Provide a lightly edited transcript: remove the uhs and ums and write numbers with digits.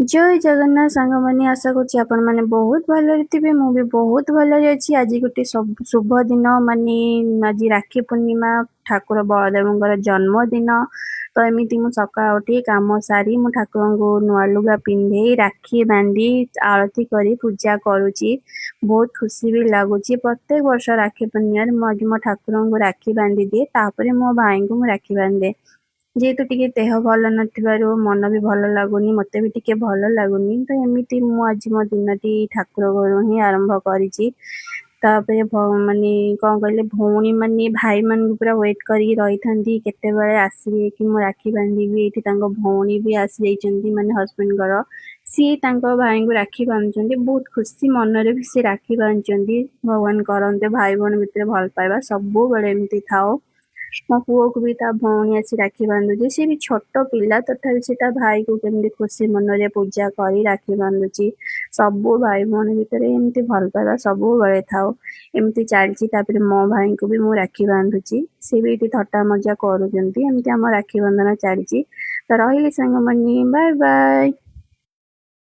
जय जगन्नाथ सांग मैंने आशा करुच्ची आपण मैंने बहुत भलरे थे मु भी बहुत भलरे अच्छी आज गोटे शुभ दिन माने आज राखी पूर्णिमा ठाकुर बलदेव जन्मदिन तो एमती मु सका उठी काम सारी मु ठाकुर को नुआ लुगा पिंधे राखी बांधी आरती करी पूजा करुच्ची बहुत खुशी भी लगुच प्रत्येक वर्ष राखी पूर्णिमा मो ठाकुर को राखी बांधी दिए तापर मो भाई को मु राखी बांधे जेहेतु टिके देह भल नथिबारु मन भी भल लागुनी मते भी टिके भल लागुनी तो एमिति मु आज मो दिनटी ठाकुर घरु ही आरंभ करिछि तापरे माने कौन कहले भौणी माने भाई मान पूरा वेट करी रही थांदी केते बेले आसीबे कि मु राखी बांधीबी एठी तांको भौणी भी आसी जाइचंदी माने हस्बैंड घर सी तांको भाई को राखी बांधुचंदी बहुत खुशी मन रे भी से राखी बांधुचंदी भगवान करंते भाई बहन भितर भल पाइबा सबु बेले एमिति थाओ मो पुओ को भी ता भौणी आसी राखी बांधुची सी भी छोट पिला तथापि से ता भाई को केमती खुशी मन रे पूजा करी राखी बांधुची सबु भाई भौणी भितर एमती भल पाइबा सबु बेले थाओ एमती चलची तापर मो भाई को भी मु राखी बांधुची सी भी एटी थट्टा मजा करूचंती एमती हम राखी बंधन चलची तो रहिली संग मनी बाय बाय।